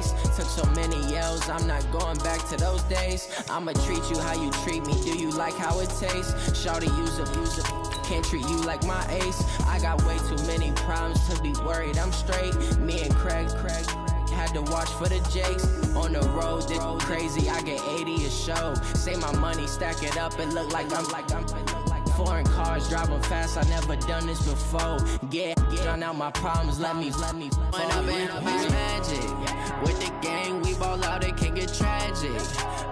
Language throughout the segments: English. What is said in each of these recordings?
face. Took so many L's, I'm not going back to those days. I'ma treat you how you treat me, do you like how it tastes? Shawty, use a, can't treat you like my ace. I got way too many problems to be worried, I'm straight. Me and Craig had to watch for the Jakes. On the road, this crazy, I get 80 a show. Say my money, stack it up, and look like I'm foreign cars, driving fast, I never done this before. Get on out my problems, let me When I've been magic. With the gang, we ball out, it can get tragic.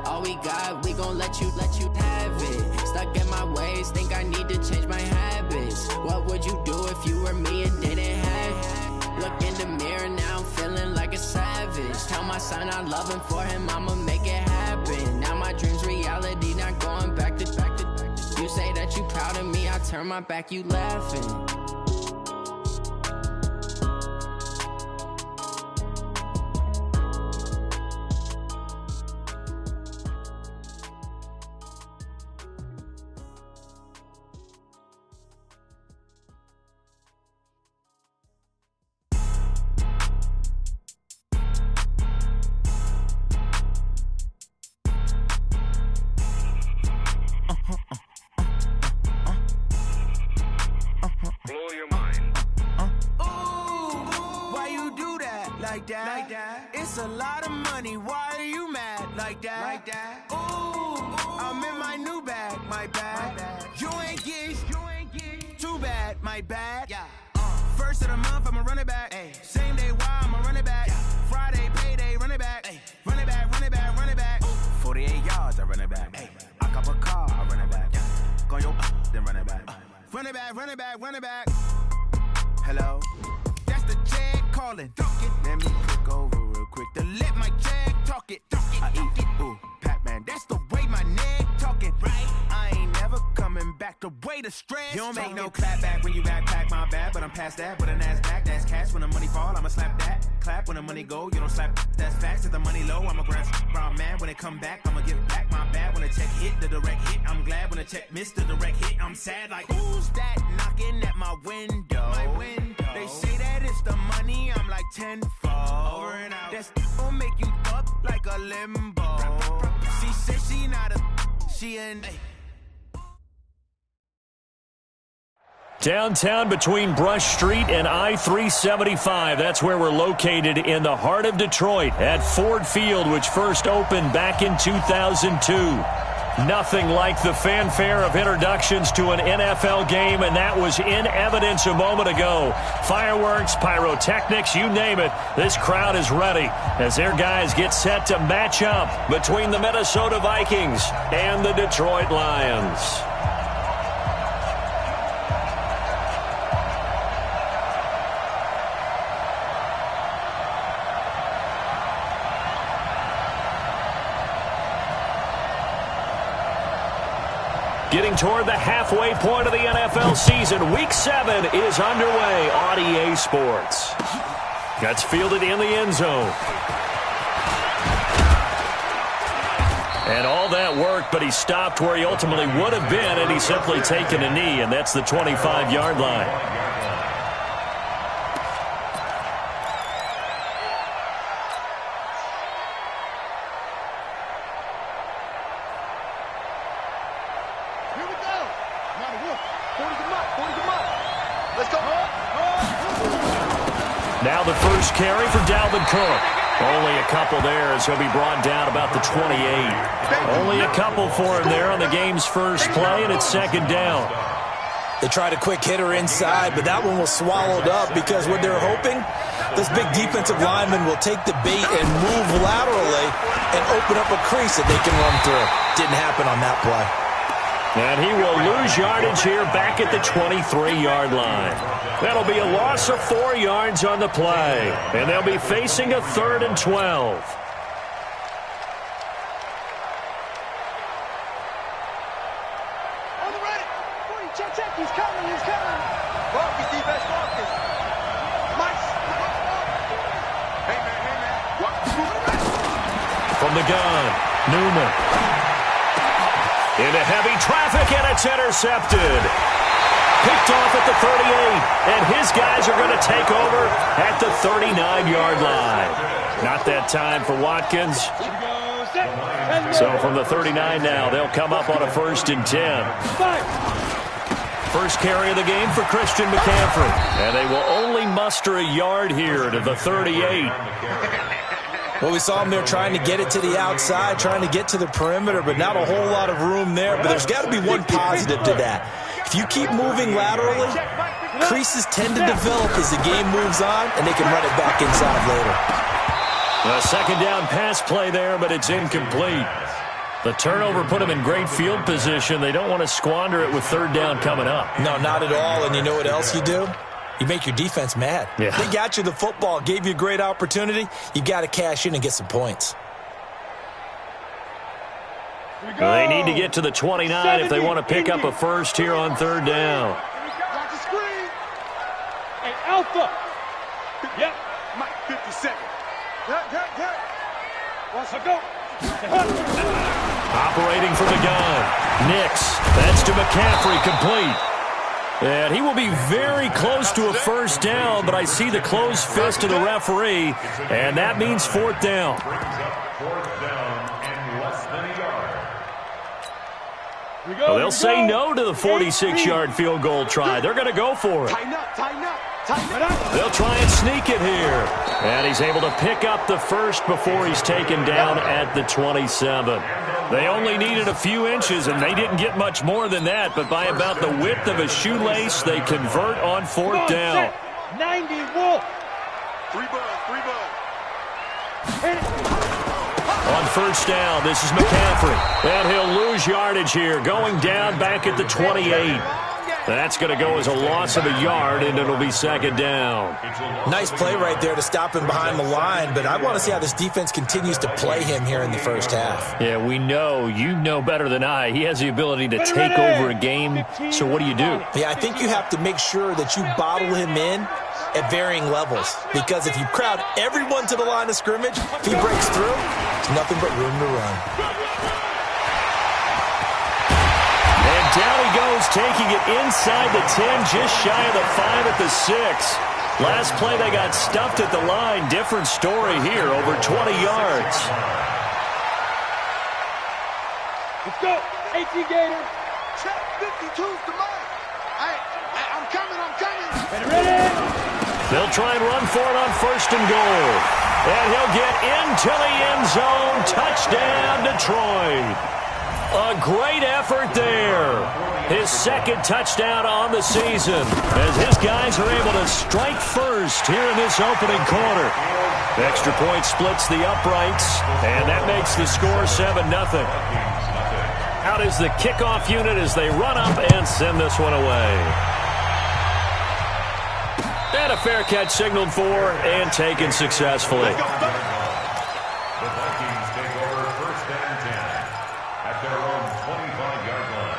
All we got, we gon' let you have it. Stuck in my ways, think I need to change my habits. What would you do if you were me and didn't have it? Look in the mirror now, I'm feeling like a savage. Tell my son I love him, for him I'ma make it happen. Now my dream's reality, not going back to. You say that you proud of me, I turn my back, you laughing. It's a lot of money, why are you mad like that? Ooh, I'm in my new bag, my bad. You ain't getting too bad, my bad. First of the month, I'ma run it back. Same day, why I'ma run it back. Friday, payday, run it back. Run it back, run it back, run it back. 48 yards, I run it back. I cop a car, I run it back. Go your then run it back. Run it back, run it back, run it back. Hello? That's the check calling. Let me click over real quick to let my check talk it. I eat it, ooh, Pac-Man. That's the way my neck talking. Right? I ain't never coming back the way the stress. You don't make no clap back when you backpack, my bad. But I'm past that with a NASDAQ. That's cash when the money fall, I'ma slap that. Clap when the money go, you don't slap. That's facts. If the money low, I'ma grab brown man. When it come back, I'ma give back my bad. When the check hit, the direct hit. I'm glad when the check missed the direct hit. I'm sad like, who's that knocking at my window? My window. They say that it's the money, I'm like tenfold. Over and out. That's gon' make you up like a limbo. She said she not a, she an. Downtown between Brush Street and I-375. That's where we're located in the heart of Detroit at Ford Field, which first opened back in 2002. Nothing like the fanfare of introductions to an NFL game, and that was in evidence a moment ago. Fireworks, pyrotechnics, you name it. This crowd is ready as their guys get set to match up between the Minnesota Vikings and the Detroit Lions. Getting toward the halfway point of the NFL season. Week 7 is underway on EA Sports. That's fielded in the end zone. And all that worked, but he stopped where he ultimately would have been, and he's simply taken a knee, and that's the 25-yard line. Now the first carry for Dalvin Cook. Only a couple there as he'll be brought down about the 28. Only a couple for him there on the game's first play, and it's second down. They tried a quick hitter inside, but that one was swallowed up because what they're hoping, this big defensive lineman will take the bait and move laterally and open up a crease that they can run through. Didn't happen on that play. And he will lose yardage here back at the 23-yard line. That'll be a loss of 4 yards on the play. And they'll be facing a 3rd and 12. On the ready. Check. He's coming. Marcus, defense, Marcus. Hey, man. From the gun, Newman. Into heavy traffic, and it's intercepted. Picked off at the 38, and his guys are going to take over at the 39-yard line. Not that time for Watkins. So from the 39 now, they'll come up on a 1st and 10. First carry of the game for Christian McCaffrey. And they will only muster a yard here to the 38. Well, we saw him there trying to get it to the outside, trying to get to the perimeter, but not a whole lot of room there. But there's got to be one positive to that. If you keep moving laterally, creases tend to develop as the game moves on, and they can run it back inside later. A second down pass play there, but it's incomplete. The turnover put them in great field position. They don't want to squander it with 3rd down coming up. No, not at all. And you know what else you do? You make your defense mad. Yeah. They got you the football, gave you a great opportunity. You got to cash in and get some points. They need to get to the 29 if they want to pick up a first here on 3rd down. Got the screen. Hey, Alpha. Yep. Mike, 50 seconds. Good. Once I go. Operating from the gun. Nix. That's to McCaffrey, complete. And he will be very close to a 1st down, but I see the closed fist of the referee, and that means 4th down. Well, they'll say no to the 46-yard field goal try. They're going to go for it. Tighten up. They'll try and sneak it here. And he's able to pick up the first before he's taken down at the 27. They only needed a few inches, and they didn't get much more than that. But by about the width of a shoelace, they convert on 4th down. 90 Wolf. 3 bud. On 1st down, this is McCaffrey. And he'll lose yardage here, going down back at the 28. That's going to go as a loss of a yard, and it'll be 2nd down. Nice play right there to stop him behind the line, but I want to see how this defense continues to play him here in the 1st half. Yeah, we know. You know better than I. He has the ability to take over a game, so what do you do? Yeah, I think you have to make sure that you bottle him in at varying levels, because if you crowd everyone to the line of scrimmage, if he breaks through, it's nothing but room to run. And down he goes, taking it inside the 10, just shy of the 5 at the 6. Last play they got stuffed at the line. Different story here, over 20 yards. Let's go. 18 Gator. Check 52's the mark. I'm coming. Ready? They'll try and run for it on 1st and goal. And he'll get into the end zone. Touchdown, Detroit. A great effort there. His 2nd touchdown on the season as his guys are able to strike first here in this opening quarter. Extra point splits the uprights, and that makes the score 7-0. Out is the kickoff unit as they run up and send this one away. And a fair catch signaled for and taken successfully. The Vikings take over 1st and 10 at their own 25-yard line.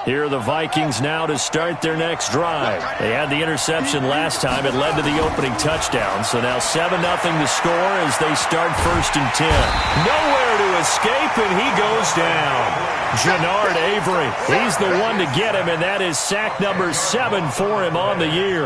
Here are the Vikings now to start their next drive. They had the interception last time. It led to the opening touchdown. So now 7-0 to score as they start 1st and 10. Nowhere to escape, and he goes down. Jannard Avery, he's the one to get him, and that is sack number 7 for him on the year.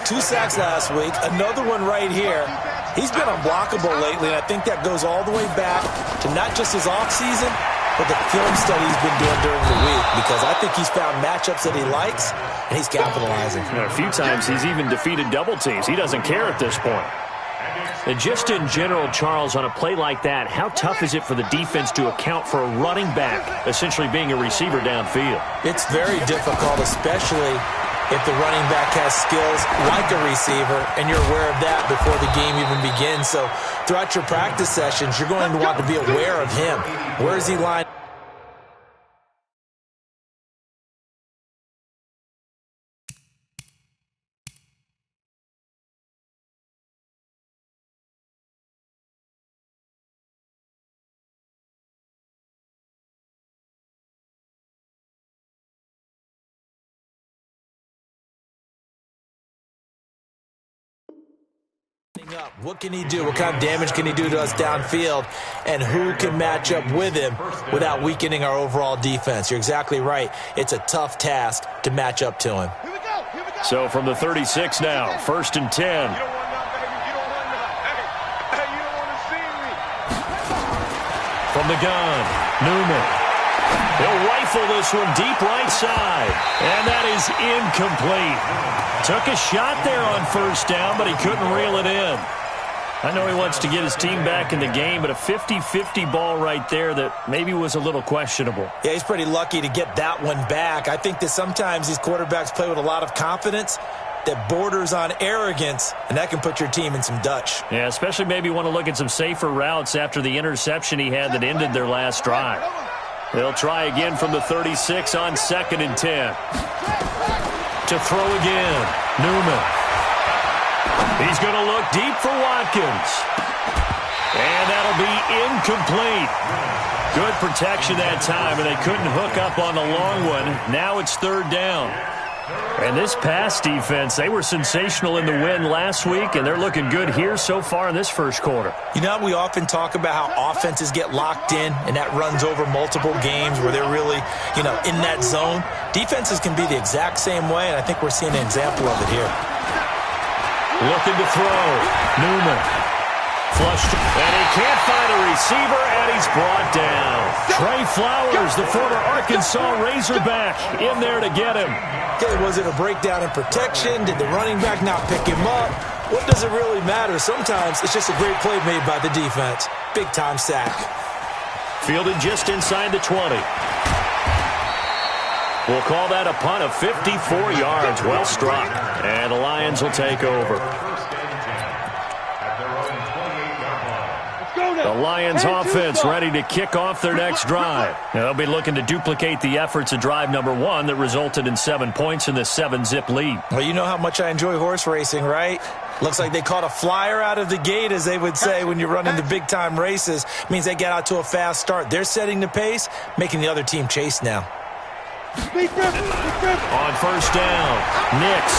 2 sacks last week, another one right here. He's been unblockable lately, and I think that goes all the way back to not just his offseason, but the film study he's been doing during the week, because I think he's found matchups that he likes, and he's capitalizing. A few times he's even defeated double teams. He doesn't care at this point. And just in general, Charles, on a play like that, how tough is it for the defense to account for a running back essentially being a receiver downfield? It's very difficult, especially if the running back has skills like a receiver, and you're aware of that before the game even begins. So throughout your practice sessions, you're going to want to be aware of him. Where is he lined? Up. What can he do? What kind of damage can he do to us downfield? And who can match up with him without weakening our overall defense? You're exactly right. It's a tough task to match up to him. Here we go. Here we go. So from the 36 now, 1st and 10. You don't want none, baby. You don't want none. Hey, you don't want to see me. From the gun, Newman. He'll rifle this one deep right side. And that is incomplete. Took a shot there on 1st down, but he couldn't reel it in. I know he wants to get his team back in the game, but a 50-50 ball right there that maybe was a little questionable. Yeah, he's pretty lucky to get that one back. I think that sometimes these quarterbacks play with a lot of confidence that borders on arrogance, and that can put your team in some Dutch. Yeah, especially maybe want to look at some safer routes after the interception he had that ended their last drive. They'll try again from the 36 on 2nd and 10. To throw again, Newman. He's going to look deep for Watkins. And that'll be incomplete. Good protection that time, and they couldn't hook up on the long one. Now it's 3rd down. And this pass defense, they were sensational in the win last week, and they're looking good here so far in this 1st quarter. You know, we often talk about how offenses get locked in, and that runs over multiple games where they're really, in that zone. Defenses can be the exact same way, and I think we're seeing an example of it here. Looking to throw. Newman. Flushed. And he can't find a receiver, and he's brought down. Trey Flowers, the former Arkansas Razorback, in there to get him. Okay, was it a breakdown in protection? Did the running back not pick him up? What does it really matter? Sometimes it's just a great play made by the defense. Big-time sack. Fielded just inside the 20. We'll call that a punt of 54 yards. Well struck. And the Lions will take over. The Lions offense ready to kick off their next drive. Now, they'll be looking to duplicate the efforts of drive number 1 that resulted in 7 points in this 7-zip lead. Well, you know how much I enjoy horse racing, right? Looks like they caught a flyer out of the gate, as they would say when you're running the big-time races. Means they get out to a fast start. They're setting the pace, making the other team chase now. On 1st down, Nix.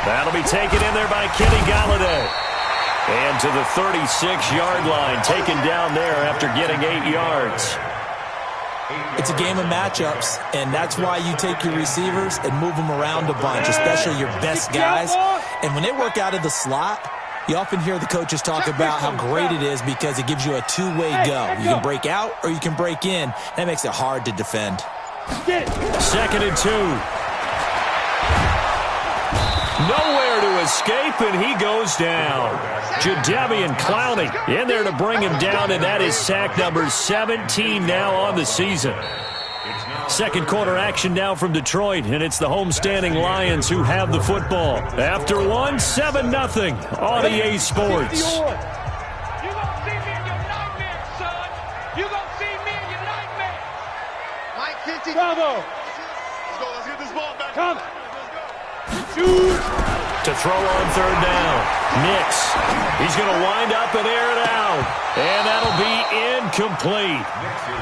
That'll be taken in there by Kenny Galladay. And to the 36-yard line, taken down there after getting 8 yards. It's a game of matchups, and that's why you take your receivers and move them around a bunch, especially your best guys. And when they work out of the slot, you often hear the coaches talk about how great it is because it gives you a two-way go. You can break out or you can break in. That makes it hard to defend. 2nd and 2. Nowhere to escape, and he goes down. Jadeveon Clowney in there to bring him down, and that is sack number 17 now on the season. 2nd quarter action now from Detroit, and it's the homestanding Lions who have the football. After 1, 7-0 on EA Sports. You gonna see me in your nightmare, son. You gonna see me in your nightmare. Mike 50. Bravo. Let's get this ball back. Come. Shoot. To throw on 3rd down. Nix. He's going to wind up and air it out. And that'll be incomplete.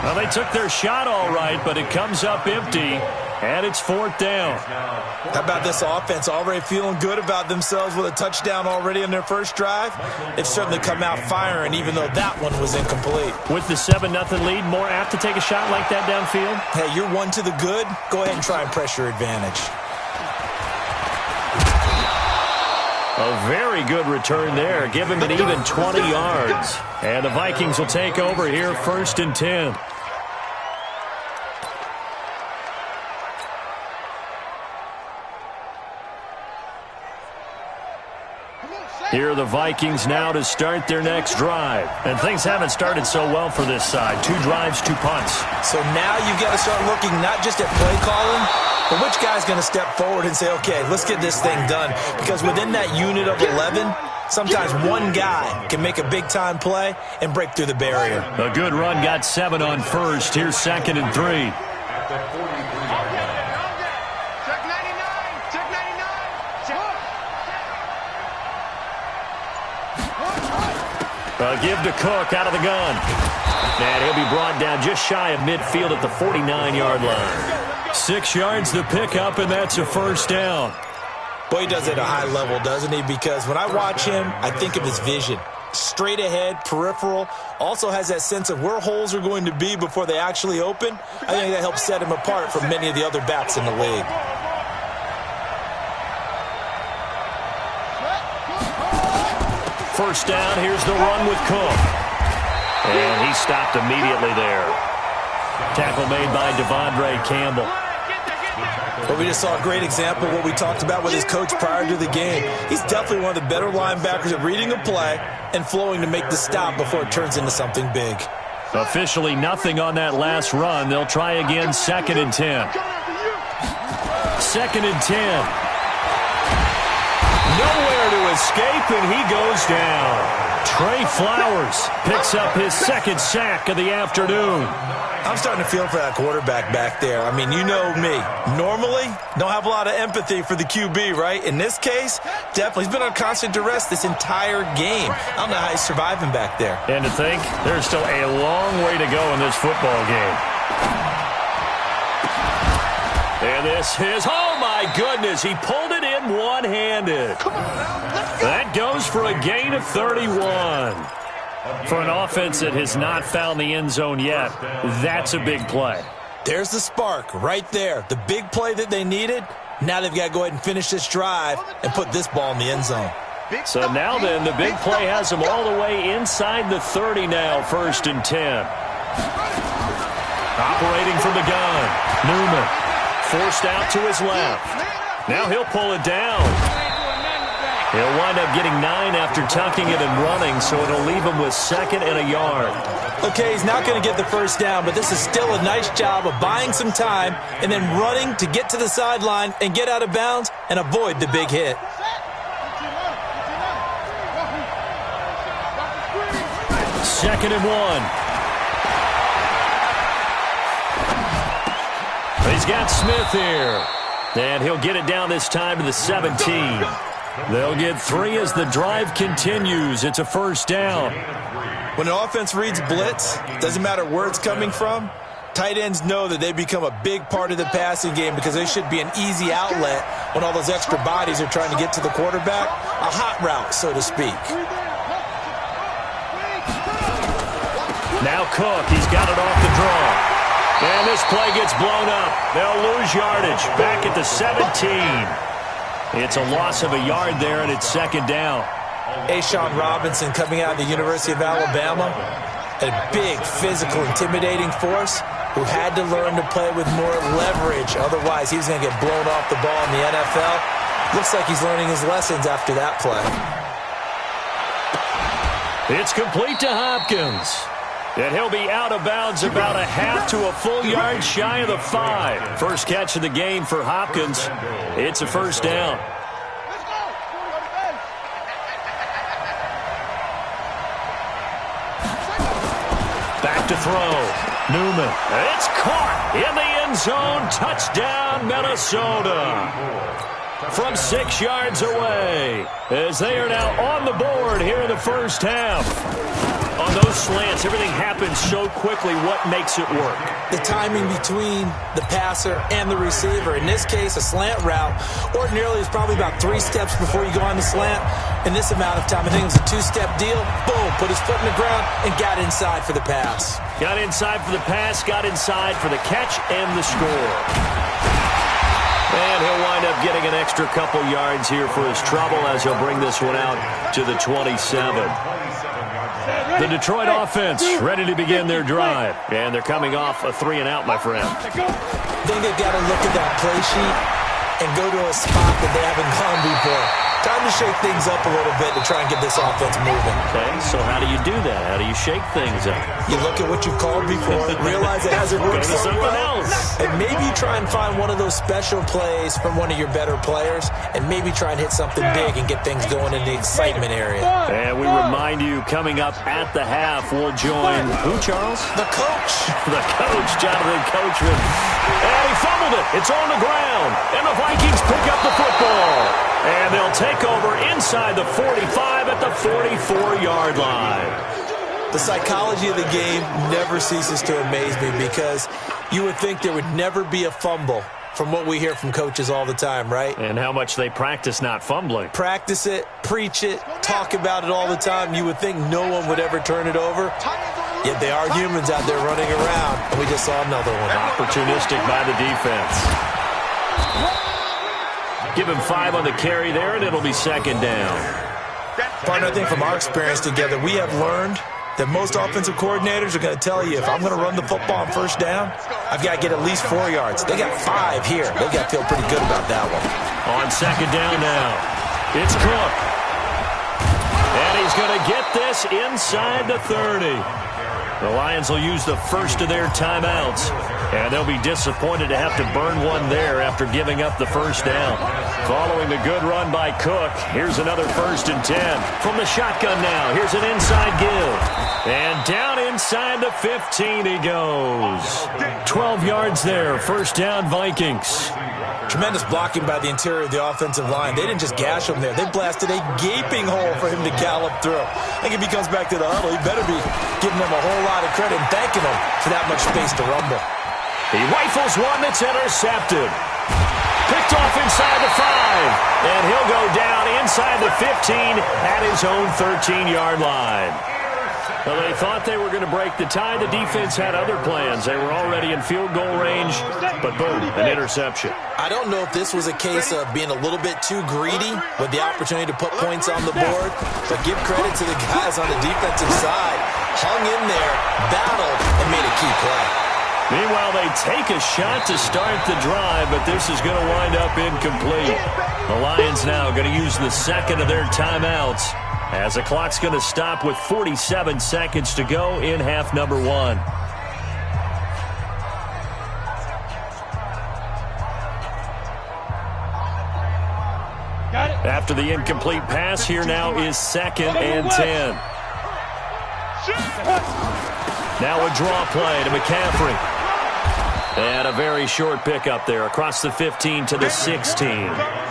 Well, they took their shot all right, but it comes up empty. And it's 4th down. How about this offense already feeling good about themselves with a touchdown already in their first drive? They've certainly come out firing, even though that one was incomplete. With the 7-0 lead, more apt to take a shot like that downfield? Hey, you're one to the good. Go ahead and try and press your advantage. A very good return there. Give him an even 20 yards. And the Vikings will take over here 1st and 10. Here are the Vikings now to start their next drive. And things haven't started so well for this side. 2 drives, 2 punts. So now you've got to start looking not just at play calling, but which guy's going to step forward and say, okay, let's get this thing done. Because within that unit of 11, sometimes one guy can make a big-time play and break through the barrier. A good run got 7 on 1st. Here's 2nd and 3. Give to Cook out of the gun. And he'll be brought down just shy of midfield at the 49-yard line. 6 yards the pickup, and that's a 1st down. Boy, he does it at a high level, doesn't he? Because when I watch him, I think of his vision. Straight ahead, peripheral, also has that sense of where holes are going to be before they actually open. I think that helps set him apart from many of the other backs in the league. First down, here's the run with Cook. And he stopped immediately there. Tackle made by Devondre Campbell. But we just saw a great example of what we talked about with his coach prior to the game. He's definitely one of the better linebackers at reading a play and flowing to make the stop before it turns into something big. Officially nothing on that last run. They'll try again, 2nd and 10. 2nd and 10. Nowhere to escape, and he goes down. Trey Flowers picks up his 2nd sack of the afternoon. I'm starting to feel for that quarterback back there. I mean, you know me. Normally, don't have a lot of empathy for the QB, right? In this case, definitely. He's been on constant duress this entire game. I don't know how he's surviving back there. And to think, there's still a long way to go in this football game. And this is, oh my goodness, he pulled it in one-handed. That goes for a gain of 31. For an offense that has not found the end zone yet, that's a big play. There's the spark right there. The big play that they needed. Now they've got to go ahead and finish this drive and put this ball in the end zone. So now then, the big play has them all the way inside the 30 now, 1st and 10. Operating from the gun, Newman. Forced out to his left. Now he'll pull it down. He'll wind up getting 9 after tucking it and running, so it'll leave him with 2nd and a yard. Okay, he's not going to get the first down, but this is still a nice job of buying some time and then running to get to the sideline and get out of bounds and avoid the big hit. Second and 1. He's got Smith here. And he'll get it down this time to the 17. They'll get 3 as the drive continues. It's a first down. When an offense reads blitz, doesn't matter where it's coming from, tight ends know that they become a big part of the passing game because they should be an easy outlet when all those extra bodies are trying to get to the quarterback. A hot route, so to speak. Now Cook, he's got it off the draw. And this play gets blown up. They'll lose yardage back at the 17. It's a loss of a yard there, and it's 2nd down. Ashawn Robinson coming out of the University of Alabama, a big, physical, intimidating force who had to learn to play with more leverage. Otherwise, he was going to get blown off the ball in the NFL. Looks like he's learning his lessons after that play. It's complete to Hopkins. And he'll be out of bounds about a half to a full yard shy of the 5. First catch of the game for Hopkins. It's a first down. Back to throw. Newman. It's caught in the end zone. Touchdown, Minnesota. From 6 yards away, as they are now on the board here in the first half. On those slants, everything happens so quickly. What makes it work? The timing between the passer and the receiver. In this case, a slant route ordinarily is probably about 3 steps before you go on the slant. In this amount of time, I think it was a 2-step deal. Boom, put his foot in the ground and got inside for the pass. Got inside for the pass, got inside for the catch and the score. And he'll wind up getting an extra couple yards here for his trouble as he'll bring this one out to the 27. The Detroit offense ready to begin their drive. And they're coming off a 3-and-out, my friend. I think they've got to look at that play sheet and go to a spot that they haven't gone before. Time to shake things up a little bit to try and get this offense moving. Okay, so how do you do that? How do you shake things up? You look at what you've called before, realize it hasn't worked so well, and maybe you try and find one of those special plays from one of your better players, and maybe try and hit something big and get things going in the excitement area. And we remind you, coming up at the half, we'll join who, Charles? The coach. The coach, Jonathan Coachman. And he fumbled it. It's on the ground. And the Vikings pick up the football. And they'll take over inside the 45 at the 44-yard line. The psychology of the game never ceases to amaze me because you would think there would never be a fumble from what we hear from coaches all the time, right? And how much they practice not fumbling. Practice it, preach it, talk about it all the time. You would think no one would ever turn it over. Yet they are humans out there running around, and we just saw another one. Opportunistic by the defense. Give him 5 on the carry there, and it'll be second down. Partner, I think from our experience together, we have learned that most offensive coordinators are going to tell you, if I'm going to run the football on first down, I've got to get at least 4 yards. They got 5 here. They've got to feel pretty good about that one. On second down now, it's Cook. And he's going to get this inside the 30. The Lions will use the first of their timeouts, and they'll be disappointed to have to burn one there after giving up the first down. Following the good run by Cook, here's another 1st and 10. From the shotgun now, here's an inside give. And down inside the 15 he goes. 12 yards there, first down Vikings. Tremendous blocking by the interior of the offensive line. They didn't just gash him there. They blasted a gaping hole for him to gallop through. I think if he comes back to the huddle, he better be giving them a whole lot of credit and thanking them for that much space to rumble. He rifles one that's intercepted. Picked off inside the 5. And he'll go down inside the 15 at his own 13-yard line. Well, they thought they were going to break the tie. The defense had other plans. They were already in field goal range, but boom, an interception. I don't know if this was a case of being a little bit too greedy with the opportunity to put points on the board, but give credit to the guys on the defensive side. Hung in there, battled, and made a key play. Meanwhile, they take a shot to start the drive, but this is going to wind up incomplete. The Lions now going to use the second of their timeouts, as the clock's going to stop with 47 seconds to go in half number 1. After the incomplete pass, here now is 2nd and 10. Now a draw play to McCaffrey. And a very short pickup there across the 15 to the 16.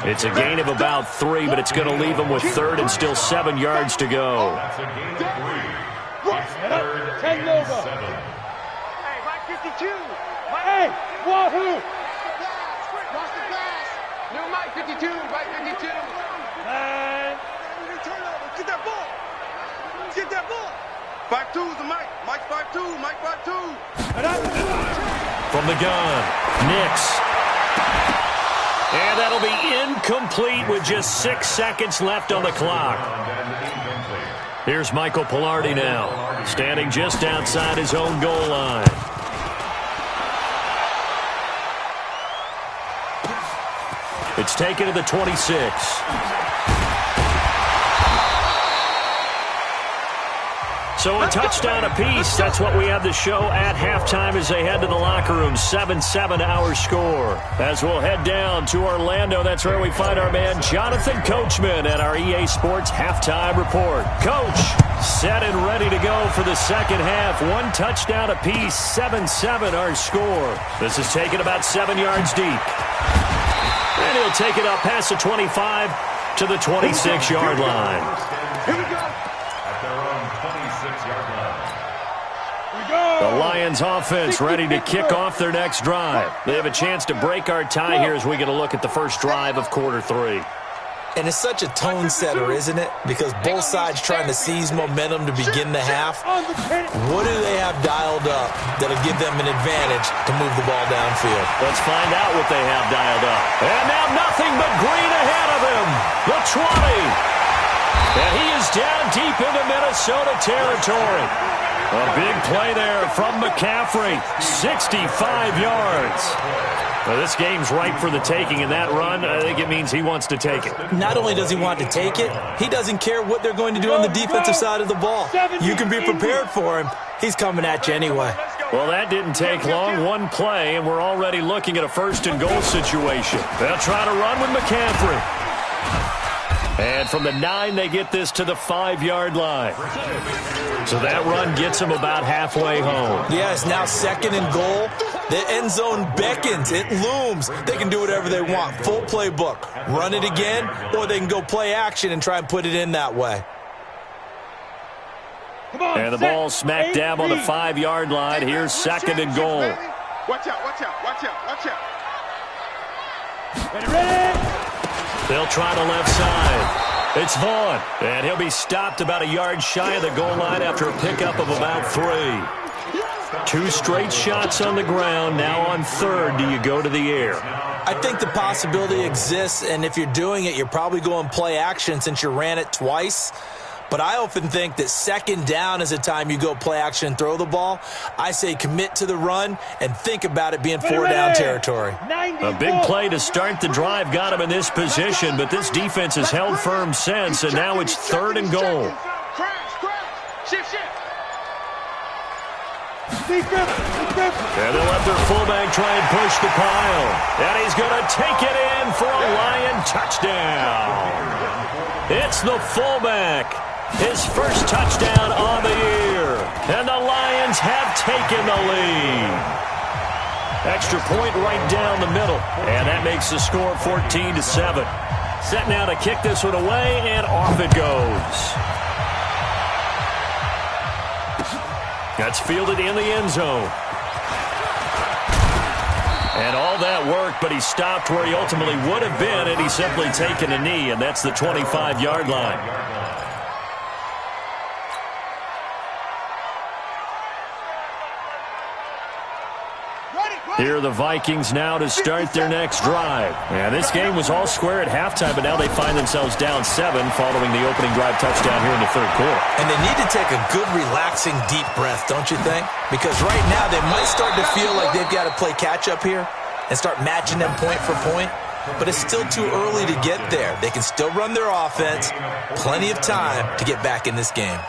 It's a gain of about 3, but it's going to leave them with 3rd and still 7 yards to go. That's a gain of 3. It's 3rd and 7. Hey, Mike 52. Hey, Wahoo. Cross the pass. New Mike 52. Mike 52. And get that ball. Get that ball. 5-2's the Mike. Mike 5-2. Mike 5-2. From the gun, Nix. And that'll be incomplete with just 6 seconds left on the clock. Here's Michael Pilardi now, standing just outside his own goal line. It's taken to the 26. So a touchdown apiece. That's what we have the show at halftime as they head to the locker room. 7-7 our score. As we'll head down to Orlando, that's where we find our man Jonathan Coachman at our EA Sports halftime report. Coach, set and ready to go for the second half. 1 touchdown apiece. 7-7 our score. This is taken about 7 yards deep. And he'll take it up past the 25 to the 26-yard line. Here we go. The Lions offense ready to kick off their next drive. They have a chance to break our tie here as we get a look at the first drive of quarter 3. And it's such a tone setter, isn't it? Because both sides trying to seize momentum to begin the half. What do they have dialed up that'll give them an advantage to move the ball downfield? Let's find out what they have dialed up. And now nothing but green ahead of him. The 20. And he is down deep into Minnesota territory. A big play there from McCaffrey. 65 yards. Well, this game's ripe for the taking, and that run, I think it means he wants to take it. Not only does he want to take it, he doesn't care what they're going to do on the defensive side of the ball. You can be prepared for him. He's coming at you anyway. Well, that didn't take long. 1 play, and we're already looking at a 1st and goal situation. They'll try to run with McCaffrey. And from the 9, they get this to the 5-yard line. So that run gets them about halfway home. Yeah, it's now 2nd and goal. The end zone beckons. It looms. They can do whatever they want. Full playbook. Run it again, or they can go play action and try and put it in that way. And the ball smack dab on the 5-yard line. Here's 2nd and goal. Watch out, watch out, watch out, watch out. Ready. They'll try the left side. It's Vaughn, and he'll be stopped about a yard shy of the goal line after a pickup of about 3. 2 straight shots on the ground. Now on third, do you go to the air? I think the possibility exists, and if you're doing it, you're probably going play action since you ran it twice. But I often think that second down is the time you go play action and throw the ball. I say commit to the run and think about it being 4-down territory. A big play to start the drive got him in this position, but this defense has held firm since, and now it's 3rd and goal. Shift. And they'll let their fullback try and push the pile. And he's going to take it in for a Lion touchdown. It's the fullback. His first touchdown on the year. And the Lions have taken the lead. Extra point right down the middle. And that makes the score 14-7. Set now to kick this one away, and off it goes. That's fielded in the end zone. And all that work, but he stopped where he ultimately would have been, and he's simply taken a knee, and that's the 25-yard line. Here are the Vikings now to start their next drive. And this game was all square at halftime, but now they find themselves down 7 following the opening drive touchdown here in the 3rd quarter. And they need to take a good, relaxing, deep breath, don't you think? Because right now they might start to feel like they've got to play catch-up here and start matching them point for point. But it's still too early to get there. They can still run their offense. Plenty of time to get back in this game.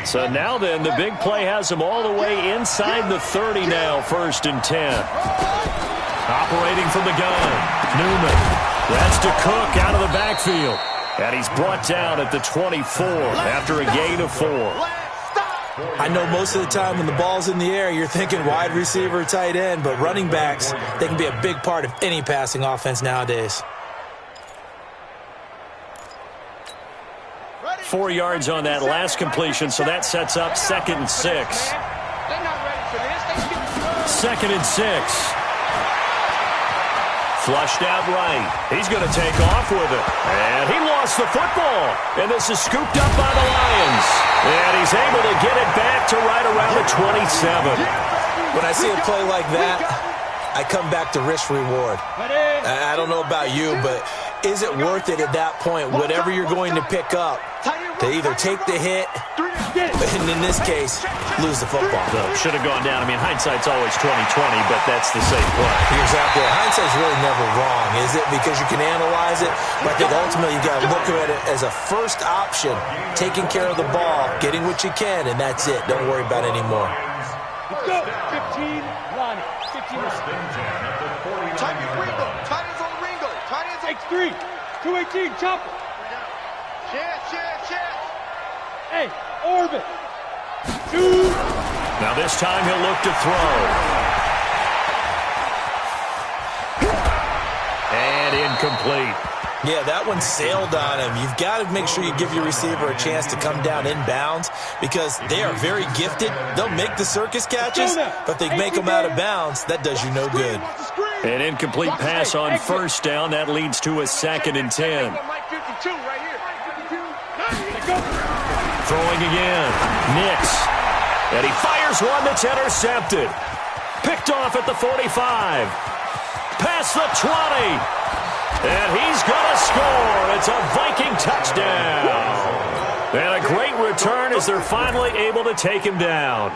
So now then, the big play has them all the way inside the 30 now, 1st and 10. Operating from the gun, Newman. That's to Cook out of the backfield. And he's brought down at the 24 after a gain of 4. I know most of the time when the ball's in the air, you're thinking wide receiver, tight end, but running backs, they can be a big part of any passing offense nowadays. 4 yards on that last completion, so that sets up 2nd and 6. 2nd and 6. Flushed out right. He's going to take off with it. And he lost the football. And this is scooped up by the Lions. And he's able to get it back to right around the 27. When I see a play like that, I come back to risk-reward. I don't know about you, but is it worth it at that point, whatever you're going to pick up, to either take the hit, and in this case, lose the football? So should have gone down. I mean, hindsight's always 20/20, but that's the same play. Exactly. Hindsight's really never wrong, is it? Because you can analyze it, but I think ultimately you got to look at it as a first option, taking care of the ball, getting what you can, and that's it. Don't worry about it anymore. Let's go. 15, Lonnie. 15. Tight end Ringo. Tight end's on Ringo. Tight end's on... X3. 218. Chopper. Chance. Hey, orbit. 2. Now this time he'll look to throw. And incomplete. Yeah, that one sailed on him. You've got to make sure you give your receiver a chance to come down inbounds because they are very gifted. They'll make the circus catches, but if they make them out of bounds, that does you no good. An incomplete pass on 1st down. That leads to a 2nd and 10. Throwing again. Nix. And he fires one that's intercepted. Picked off at the 45. Past the 20. And he's going to score. It's a Viking touchdown. And a great return as they're finally able to take him down.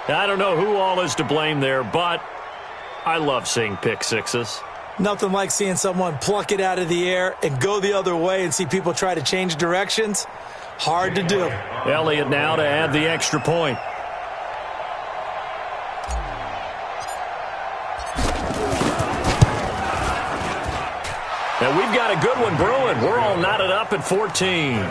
I don't know who all is to blame there, but I love seeing pick sixes. Nothing like seeing someone pluck it out of the air and go the other way and see people try to change directions. Hard to do. Elliott now to add the extra point. And we've got a good one brewing. We're all knotted up at 14.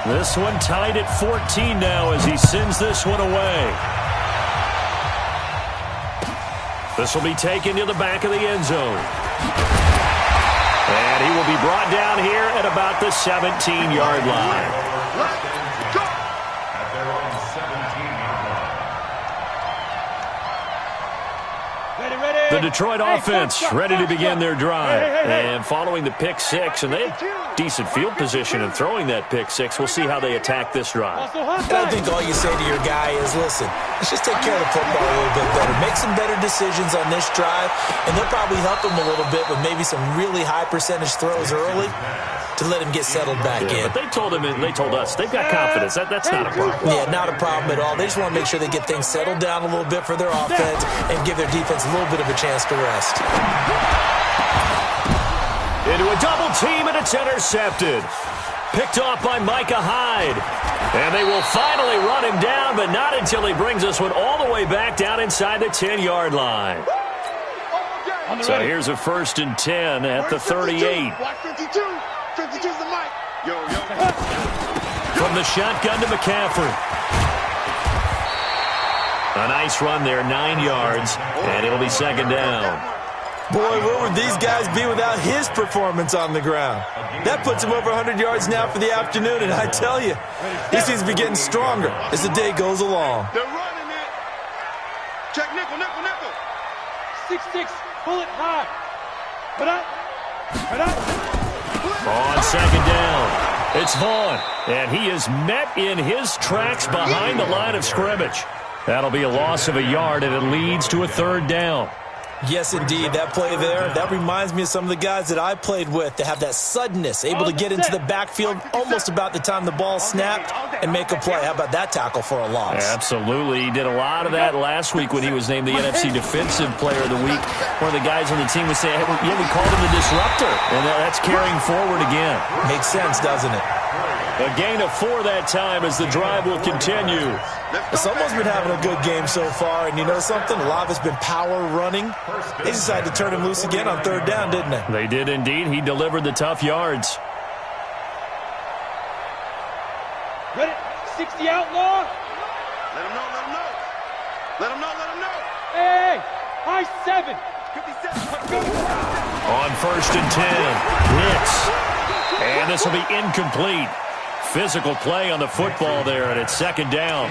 This one tied at 14 now as he sends this one away. This will be taken to the back of the end zone. And he will be brought down here at about the 17-yard line. The Detroit offense ready to begin their drive. And following the pick six, and they have decent field position in throwing that pick six. We'll see how they attack this drive. And I think all you say to your guy is, listen, let's just take care of the football a little bit better. Make some better decisions on this drive, and they'll probably help him a little bit with maybe some really high percentage throws early to let him get settled back in. But they told him, and they told us, they've got confidence. That's not a problem. Yeah, not a problem at all. They just want to make sure they get things settled down a little bit for their offense and give their defense a little bit of a chance to rest. Into a double team, and it's intercepted. Picked off by Micah Hyde. And they will finally run him down, but not until he brings this one all the way back down inside the 10-yard line. So here's a 1st and 10 at the 38. Watch 52. 52's the mic. Yo. From the shotgun to McCaffrey. A nice run there, 9 yards, and it'll be 2nd down. Boy, where would these guys be without his performance on the ground? That puts him over 100 yards now for the afternoon, and I tell you, he seems to be getting stronger as the day goes along. They're running it. Check nickel. 6-6, pull it high. Put up. On 2nd down, it's Vaughn, and he is met in his tracks behind the line of scrimmage. That'll be a loss of a yard, and it leads to a 3rd down. Yes, indeed. That play there, that reminds me of some of the guys that I played with to have that suddenness, able to get into the backfield almost about the time the ball snapped and make a play. How about that tackle for a loss? Absolutely. He did a lot of that last week when he was named the NFC Defensive Player of the Week. One of the guys on the team was saying, hey, yeah, we called him the disruptor, and that's carrying forward again. Makes sense, doesn't it? A gain of 4 that time as the drive will continue. Someone's been having a good game so far, and you know something? A lot of it's been power running. They decided to turn him loose again on 3rd down, didn't they? They did indeed. He delivered the tough yards. Ready? 60 outlaw. Let him know. Hey, high 7. 57. On 1st and 10, Hicks. And this will be incomplete. Physical play on the football there, and it's 2nd down.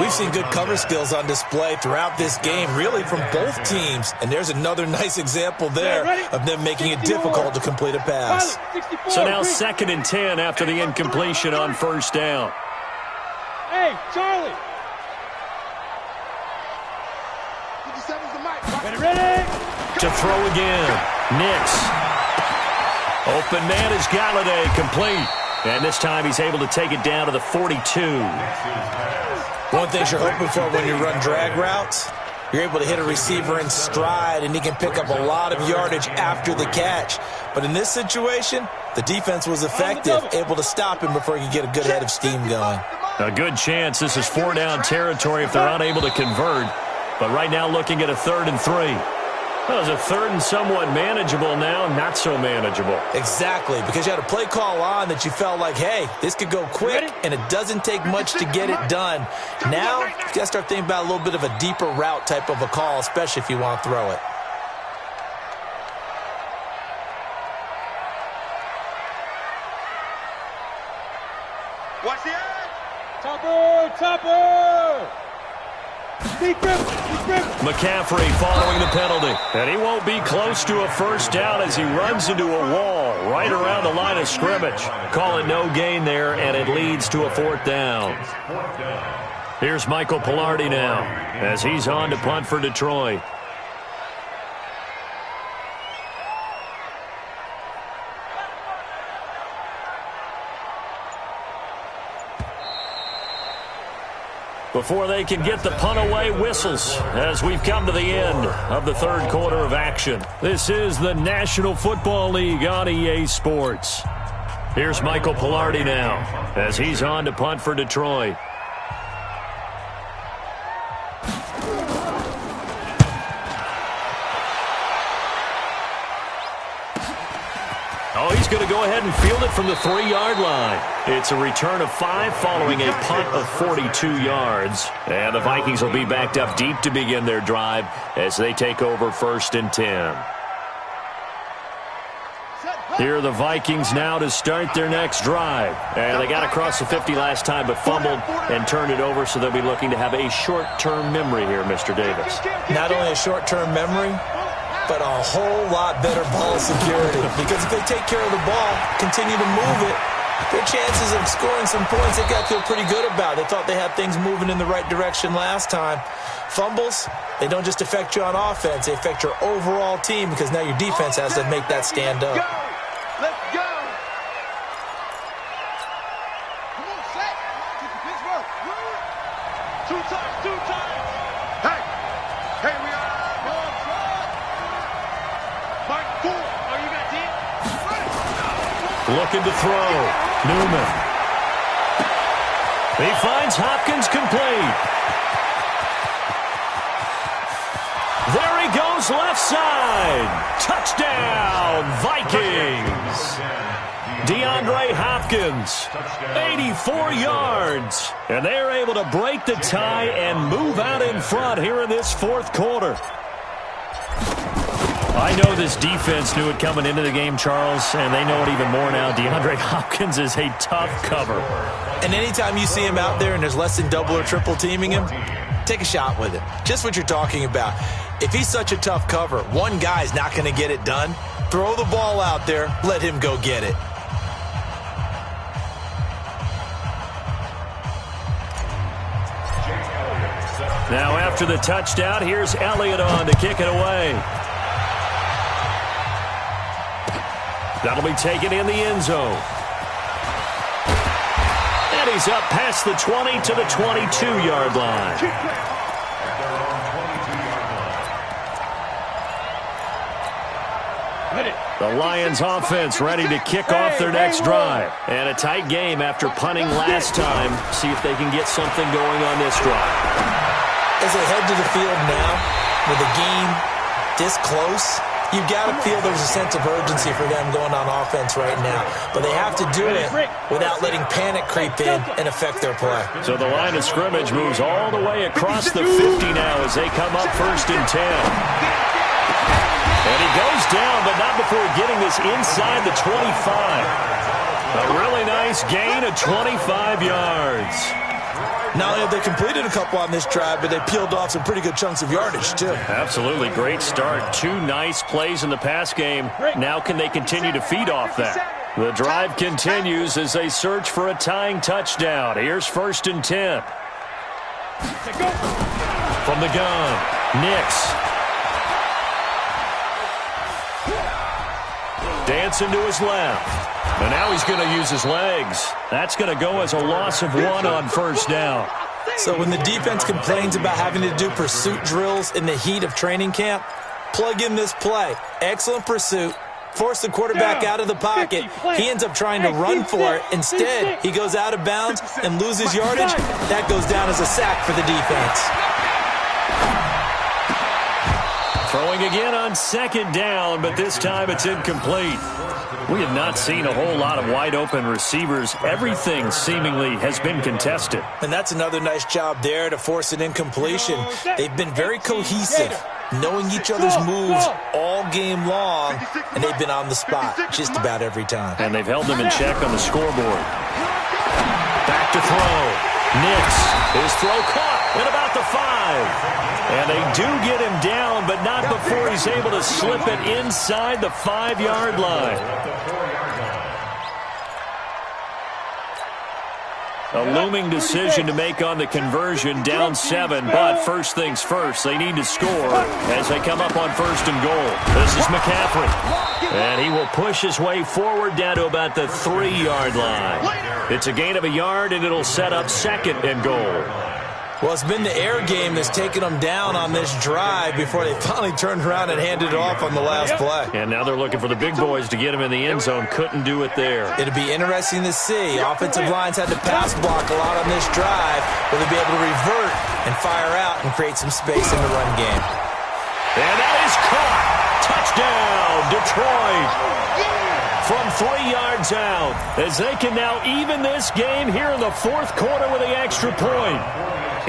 We've seen good cover skills on display throughout this game, really from both teams. And there's another nice example there of them making it difficult to complete a pass. So now 2nd and 10 after the incompletion on 1st down. Hey, Charlie. 57's the mic. Ready? To throw again. Nix. Open man is Galladay, complete. And this time he's able to take it down to the 42. One thing you're hoping for when you run drag routes, you're able to hit a receiver in stride, and he can pick up a lot of yardage after the catch. But in this situation, the defense was effective, able to stop him before he could get a good head of steam going. A good chance. This is 4-down territory if they're unable to convert. But right now looking at a 3rd and 3. Well, it's a 3rd and somewhat manageable now, not so manageable. Exactly, because you had a play call on that you felt like, hey, this could go quick, and it doesn't take much to get it done. Now, you got to start thinking about a little bit of a deeper route type of a call, especially if you want to throw it. Watch the edge. Topper. Deep grip. McCaffrey following the penalty. And he won't be close to a 1st down as he runs into a wall right around the line of scrimmage. Call it no gain there, and it leads to a 4th down. Here's Michael Pilardi now as he's on to punt for Detroit. Before they can get the punt away, whistles as we've come to the end of the 3rd quarter of action. This is the National Football League on EA Sports. Here's Michael Pilardi now as he's on to punt for Detroit. Oh, he's going to go ahead and field it from the 3-yard line. It's a return of 5 following a punt of 42 yards. And the Vikings will be backed up deep to begin their drive as they take over 1st and 10. Here are the Vikings now to start their next drive. And they got across the 50 last time but fumbled and turned it over, so they'll be looking to have a short-term memory here, Mr. Davis. Not only a short-term memory, but a whole lot better ball security. Because if they take care of the ball, continue to move it, their chances of scoring some points, they got to feel pretty good about. They thought they had things moving in the right direction last time. Fumbles, they don't just affect you on offense, they affect your overall team because now your defense has to make that stand up. Let's go! Come on, set! Pittsburgh! Two times! Hey, we are on track! Mike, 4. Oh, you got 10? Looking to throw. Newman. He finds Hopkins complete. There he goes, left side. Touchdown, Vikings. DeAndre Hopkins, 84 yards. And they're able to break the tie and move out in front here in this fourth quarter. I know this defense knew it coming into the game, Charles, and they know it even more now. DeAndre Hopkins is a tough cover. And anytime you see him out there and there's less than double or triple teaming him, take a shot with it. Just what you're talking about. If he's such a tough cover, one guy's not going to get it done. Throw the ball out there. Let him go get it. Now after the touchdown, here's Elliott on to kick it away. That'll be taken in the end zone. And he's up past the 20 to the 22-yard line. The Lions offense ready to kick off their next drive. And a tight game after punting last time. See if they can get something going on this drive. As they head to the field now, with the game this close, you've got to feel there's a sense of urgency for them going on offense right now. But they have to do it without letting panic creep in and affect their play. So the line of scrimmage moves all the way across the 50 now as they come up 1st and 10. And he goes down, but not before getting this inside the 25. A really nice gain of 25 yards. Not only have they completed a couple on this drive, but they peeled off some pretty good chunks of yardage, too. Absolutely. Great start. 2 nice plays in the pass game. Now can they continue to feed off that? The drive continues as they search for a tying touchdown. Here's 1st and 10. From the gun, Nix. Dancing to his left. And now he's going to use his legs. That's going to go as a loss of 1 on 1st down. So when the defense complains about having to do pursuit drills in the heat of training camp, plug in this play. Excellent pursuit. Force the quarterback out of the pocket. He ends up trying to run for it. Instead, he goes out of bounds and loses yardage. That goes down as a sack for the defense. Throwing again on 2nd down, but this time it's incomplete. We have not seen a whole lot of wide-open receivers. Everything seemingly has been contested. And that's another nice job there to force an incompletion. They've been very cohesive, knowing each other's moves all game long, and they've been on the spot just about every time. And they've held them in check on the scoreboard. Back to throw. Nix. His throw caught at about the 5. And they do get him down, but not before he's able to slip it inside the 5-yard line. A looming decision to make on the conversion, down 7, but first things first, they need to score as they come up on 1st and goal. This is McCaffrey, and he will push his way forward down to about the 3-yard line. It's a gain of a yard, and it'll set up 2nd and goal. Well, it's been the air game that's taken them down on this drive before they finally turned around and handed it off on the last play. And now they're looking for the big boys to get him in the end zone. Couldn't do it there. It'll be interesting to see. Offensive lines had to pass block a lot on this drive. Will they be able to revert and fire out and create some space in the run game? And that is caught. Touchdown, Detroit. From 3 yards out, as they can now even this game here in the 4th quarter with the extra point.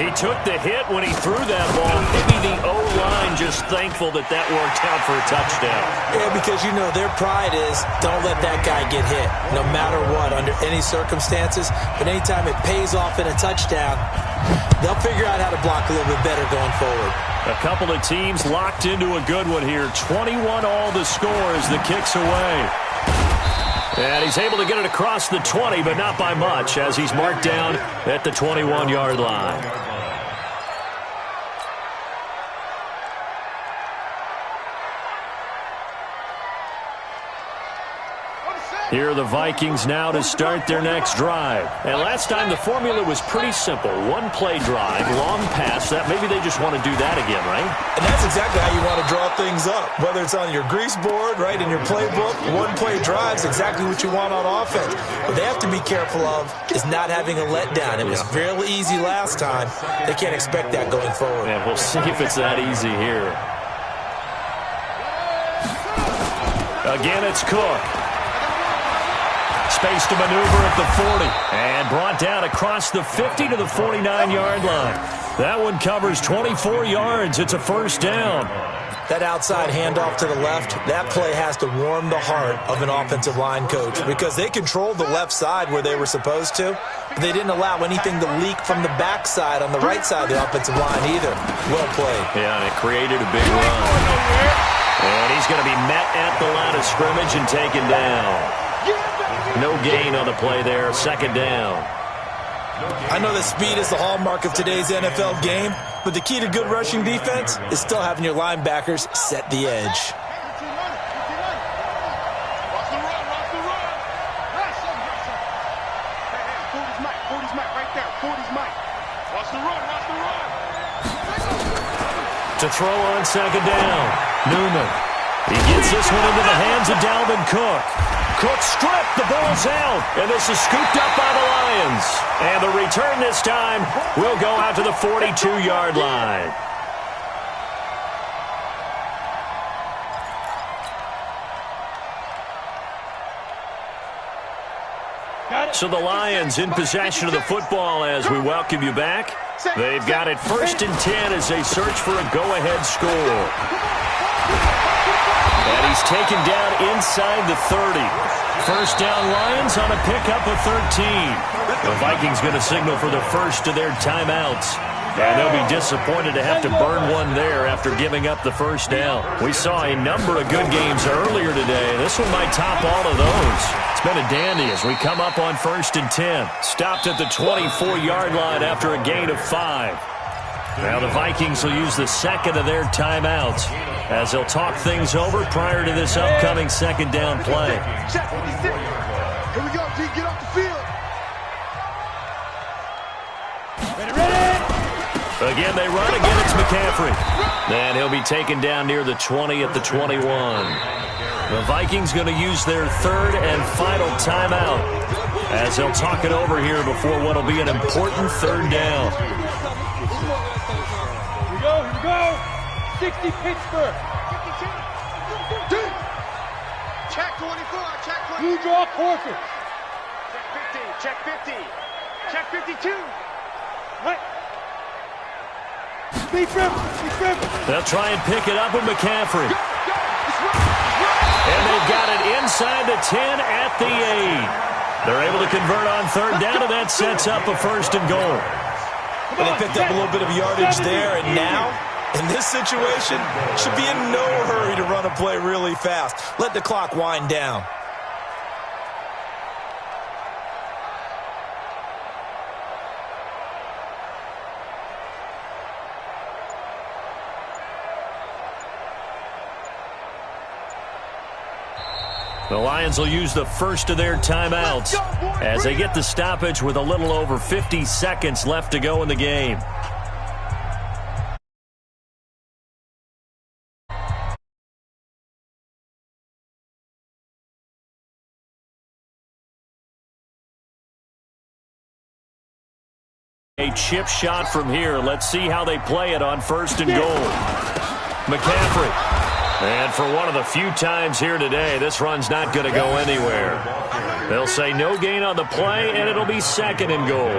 He took the hit when he threw that ball. Maybe the O-line just thankful that that worked out for a touchdown. Yeah, because, you know, their pride is don't let that guy get hit, no matter what, under any circumstances. But anytime it pays off in a touchdown, they'll figure out how to block a little bit better going forward. A couple of teams locked into a good one here. 21 all the score as the kick's away. And he's able to get it across the 20, but not by much, as he's marked down at the 21-yard line. Here are the Vikings now to start their next drive. And last time the formula was pretty simple. One-play drive, long pass. That maybe they just want to do that again, right? And that's exactly how you want to draw things up. Whether it's on your grease board, right, in your playbook, one-play drive's exactly what you want on offense. What they have to be careful of is not having a letdown. It was fairly easy last time. They can't expect that going forward. And we'll see if it's that easy here. Again, it's Cook. Space to maneuver at the 40. And brought down across the 50 to the 49-yard line. That one covers 24 yards. It's a first down. That outside handoff to the left, that play has to warm the heart of an offensive line coach because they controlled the left side where they were supposed to, but they didn't allow anything to leak from the backside on the right side of the offensive line either. Well played. Yeah, and it created a big run. And he's going to be met at the line of scrimmage and taken down. No gain on the play there, second down. I know that speed is the hallmark of today's NFL game, but the key to good rushing defense is still having your linebackers set the edge. Watch the run, watch the run. Hey, 40's Mike right there. 40's Mike. Watch the run, watch the run. To throw on second down, Newman. He gets this one into the hands of Dalvin Cook. Cook stripped, the ball's out, and this is scooped up by the Lions. And the return this time will go out to the 42-yard line. So the Lions in possession of the football as we welcome you back. They've got it 1st and 10 as they search for a go-ahead score. And he's taken down inside the 30. First down Lions on a pickup of 13. The Vikings going to signal for the first of their timeouts. And they'll be disappointed to have to burn one there after giving up the first down. We saw a number of good games earlier today. This one might top all of those. It's been a dandy as we come up on 1st and 10. Stopped at the 24-yard line after a gain of 5. Now the Vikings will use the second of their timeouts as they'll talk things over prior to this upcoming second down play. Here we go, G. Get off the field. Again, they run. Again, it's McCaffrey. And he'll be taken down near the 20 at the 21. The Vikings going to use their third and final timeout as they'll talk it over here before what will be an important third down. Here we go. 60 Pittsburgh. Check 24, check 24. Blue draw Corker. Check 50, check 52. What? Speed Trevor. They'll try and pick it up with McCaffrey. And they've got it inside the 10 at the 8. They're able to convert on third down, and that sets up a first and goal. And they picked up a little bit of yardage there, and now, in this situation, should be in no hurry to run a play really fast. Let the clock wind down. The Lions will use the first of their timeouts as they get the stoppage with a little over 50 seconds left to go in the game. A chip shot from here. Let's see how they play it on 1st and goal. McCaffrey. And for one of the few times here today, this run's not going to go anywhere. They'll say no gain on the play, and it'll be 2nd and goal.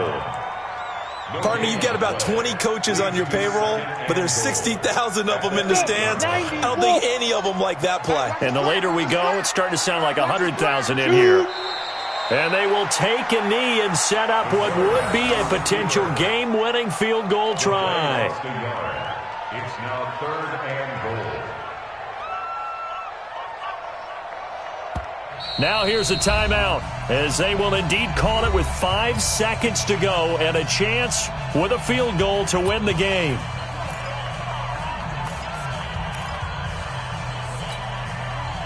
Partner, you got about 20 coaches on your payroll, but there's 60,000 of them in the stands. I don't think any of them like that play. And the later we go, it's starting to sound like 100,000 in here. And they will take a knee and set up what would be a potential game-winning field goal try. It's now 3rd and goal. Now here's a timeout, as they will indeed call it with 5 seconds to go and a chance with a field goal to win the game.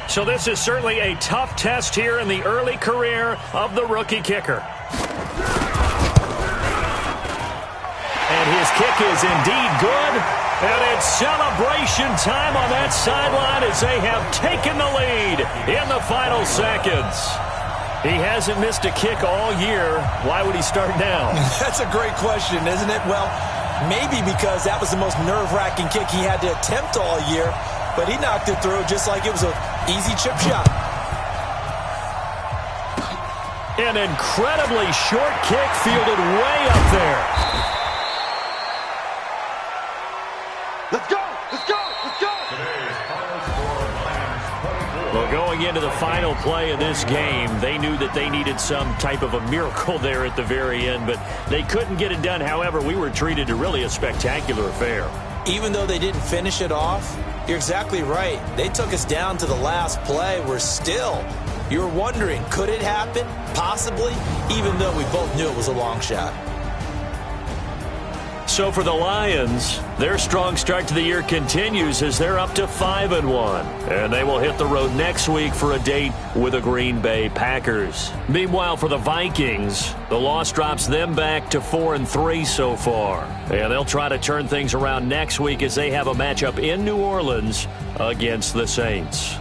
So this is certainly a tough test here in the early career of the rookie kicker. And his kick is indeed good. And it's celebration time on that sideline as they have taken the lead in the final seconds. He hasn't missed a kick all year. Why would he start now? That's a great question, isn't it? Well, maybe because that was the most nerve-wracking kick he had to attempt all year. But he knocked it through just like it was an easy chip shot. An incredibly short kick fielded way up there. Let's go! Let's go! Let's go! Well, going into the final play of this game, they knew that they needed some type of a miracle there at the very end, but they couldn't get it done. However, we were treated to really a spectacular affair. Even though they didn't finish it off, you're exactly right. They took us down to the last play. We're still, you're wondering, could it happen? Possibly, even though we both knew it was a long shot. So for the Lions, their strong start to the year continues as they're up to 5-1. And they will hit the road next week for a date with the Green Bay Packers. Meanwhile, for the Vikings, the loss drops them back to 4-3 so far. And they'll try to turn things around next week as they have a matchup in New Orleans against the Saints.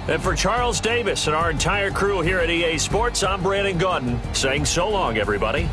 And for Charles Davis and our entire crew here at EA Sports, I'm Brandon Gaudin saying so long, everybody.